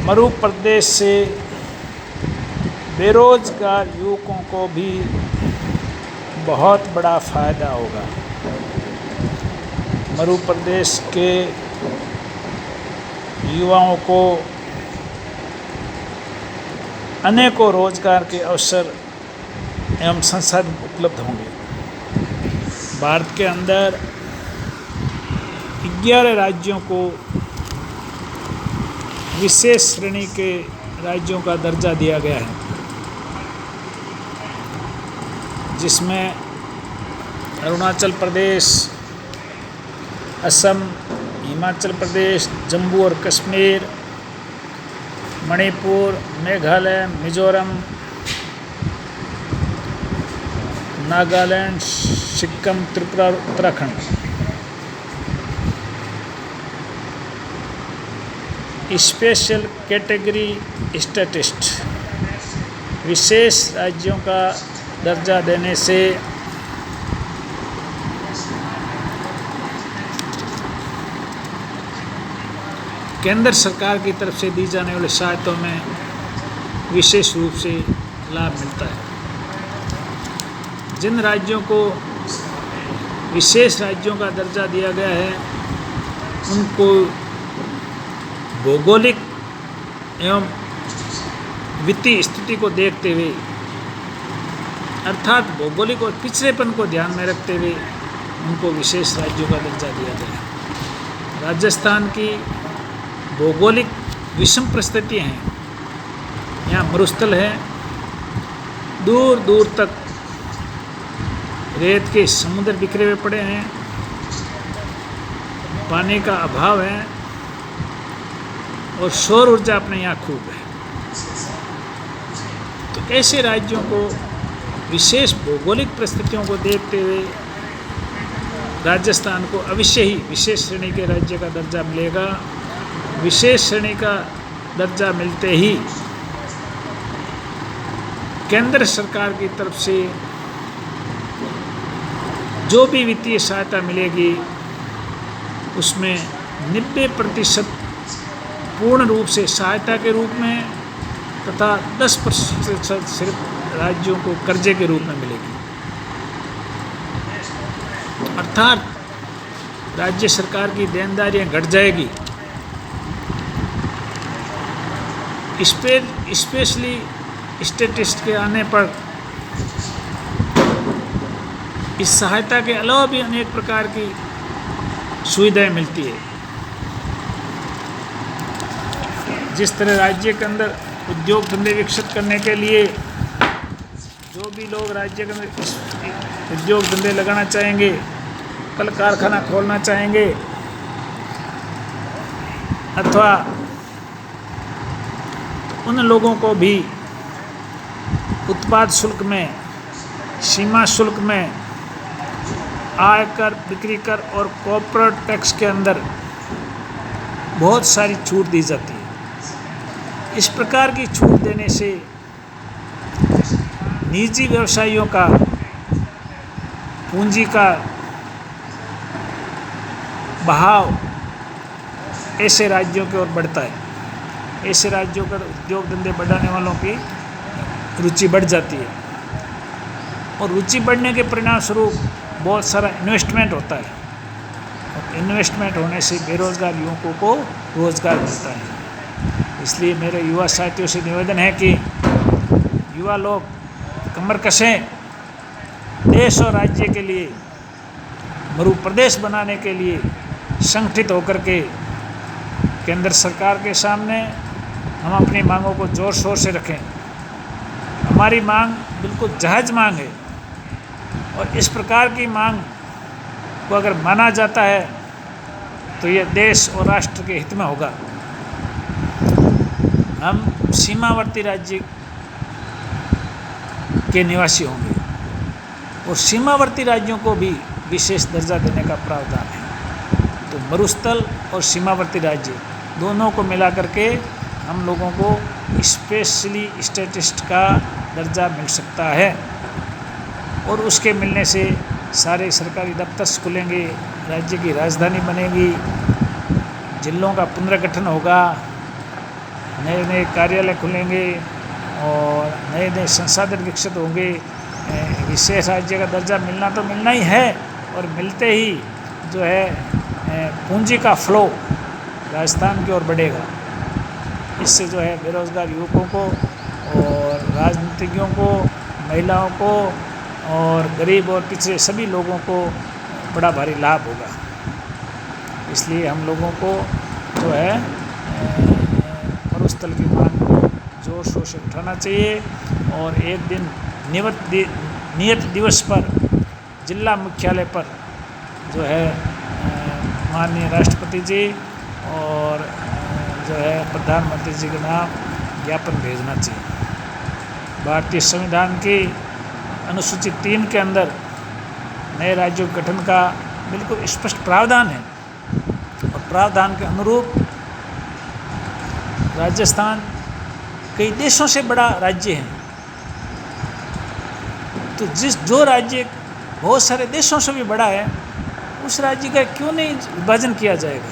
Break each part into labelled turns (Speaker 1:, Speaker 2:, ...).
Speaker 1: मरु प्रदेश से बेरोजगार युवकों को भी बहुत बड़ा फ़ायदा होगा। मरु प्रदेश के युवाओं को अनेकों रोजगार के अवसर एवं संसाधन उपलब्ध होंगे। भारत के अंदर 11 राज्यों को विशेष श्रेणी के राज्यों का दर्जा दिया गया है, जिसमें अरुणाचल प्रदेश, असम, हिमाचल प्रदेश, जम्मू और कश्मीर, मणिपुर, मेघालय, मिजोरम, नागालैंड, सिक्किम, त्रिपुरा और उत्तराखंड स्पेशल कैटेगरी स्टैटिस्ट विशेष राज्यों का दर्जा देने से केंद्र सरकार की तरफ से दी जाने वाली सहायताओं में विशेष रूप से लाभ मिलता है। जिन राज्यों को विशेष राज्यों का दर्जा दिया गया है, उनको भौगोलिक एवं वित्तीय स्थिति को देखते हुए, अर्थात भौगोलिक और पिछड़ेपन को ध्यान में रखते हुए उनको विशेष राज्यों का दर्जा दिया गया है। राजस्थान की भौगोलिक विषम परिस्थितियाँ हैं। यहाँ मरुस्थल है, दूर दूर तक रेत के समुद्र बिखरे हुए पड़े हैं, पानी का अभाव है और सौर ऊर्जा अपने यहाँ खूब है। तो ऐसे राज्यों को विशेष भौगोलिक परिस्थितियों को देखते हुए राजस्थान को अवश्य ही विशेष श्रेणी के राज्य का दर्जा मिलेगा। विशेष श्रेणी का दर्जा मिलते ही केंद्र सरकार की तरफ से जो भी वित्तीय सहायता मिलेगी, उसमें 90% पूर्ण रूप से सहायता के रूप में तथा 10% सिर्फ राज्यों को कर्जे के रूप में मिलेगी। अर्थात राज्य सरकार की देनदारियां घट जाएगी। स्पेशली स्टैटिस्ट के आने पर इस सहायता के अलावा भी अनेक प्रकार की सुविधाएं मिलती है। जिस तरह राज्य के अंदर उद्योग धंधे विकसित करने के लिए जो भी लोग राज्य के अंदर उद्योग धंधे लगाना चाहेंगे, कल कारखाना खोलना चाहेंगे अथवा उन लोगों को भी उत्पाद शुल्क में, सीमा शुल्क में, आयकर, बिक्री कर और कॉर्पोरेट टैक्स के अंदर बहुत सारी छूट दी जाती है। इस प्रकार की छूट देने से निजी व्यवसायियों का पूंजी का बहाव ऐसे राज्यों की ओर बढ़ता है। ऐसे राज्यों का उद्योग धंधे बढ़ाने वालों की रुचि बढ़ जाती है और रुचि बढ़ने के परिणाम स्वरूप बहुत सारा इन्वेस्टमेंट होता है और इन्वेस्टमेंट होने से बेरोजगार युवकों को रोजगार मिलता है। इसलिए मेरे युवा साथियों से निवेदन है कि युवा लोग कमर कसें, देश और राज्य के लिए, मरु प्रदेश बनाने के लिए संगठित होकर के केंद्र सरकार के सामने हम अपनी मांगों को जोर शोर से रखें। हमारी मांग बिल्कुल जायज़ मांग है और इस प्रकार की मांग को अगर माना जाता है तो यह देश और राष्ट्र के हित में होगा। हम सीमावर्ती राज्य के निवासी होंगे और सीमावर्ती राज्यों को भी विशेष दर्जा देने का प्रावधान है। तो मरुस्थल और सीमावर्ती राज्य दोनों को मिला करके हम लोगों को स्पेशली स्टैटिस्ट का दर्जा मिल सकता है और उसके मिलने से सारे सरकारी दफ्तर खुलेंगे, राज्य की राजधानी बनेगी, जिलों का पुनर्गठन होगा नए नए कार्यालय खुलेंगे और नए नए संसाधन विकसित होंगे। विशेष राज्य का दर्जा मिलना तो मिलना ही है, और मिलते ही जो है पूंजी का फ्लो राजस्थान की ओर बढ़ेगा। इससे जो है बेरोज़गार युवकों को और राजनीतिज्ञों को, महिलाओं को और गरीब और पिछड़े सभी लोगों को बड़ा भारी लाभ होगा। इसलिए हम लोगों को जो है मरुस्थल की मांग को जोर शोर से उठाना चाहिए, और एक दिन नियत दिवस पर जिला मुख्यालय पर जो है माननीय राष्ट्रपति जी और जो है प्रधानमंत्री जी के नाम ज्ञापन भेजना चाहिए। भारतीय संविधान की अनुसूची 3 के अंदर नए राज्यों के गठन का बिल्कुल स्पष्ट प्रावधान है, और प्रावधान के अनुरूप राजस्थान कई देशों से बड़ा राज्य है। तो जो राज्य बहुत सारे देशों से भी बड़ा है, उस राज्य का क्यों नहीं विभाजन किया जाएगा?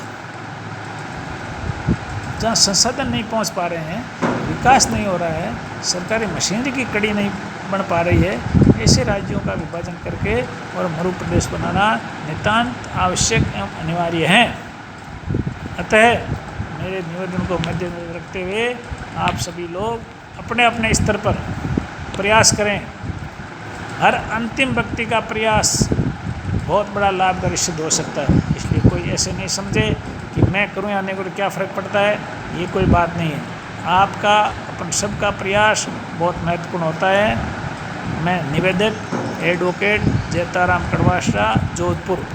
Speaker 1: जहाँ संसाधन नहीं पहुँच पा रहे हैं, विकास नहीं हो रहा है, सरकारी मशीनरी की कड़ी नहीं बन पा रही है, ऐसे राज्यों का विभाजन करके और मरु प्रदेश बनाना नितांत आवश्यक एवं अनिवार्य है। अतः मेरे निवेदन को मद्देनजर रखते हुए आप सभी लोग अपने अपने स्तर पर प्रयास करें। हर अंतिम व्यक्ति का प्रयास बहुत बड़ा लाभकारी सिद्ध हो सकता है। इसलिए कोई ऐसे नहीं समझे कि मैं करूं या नहीं करूं, क्या फ़र्क पड़ता है, ये कोई बात नहीं है। आपका अपन सबका प्रयास बहुत महत्वपूर्ण होता है। मैं निवेदक एडवोकेट जयताराम कड़वासरा, जोधपुर।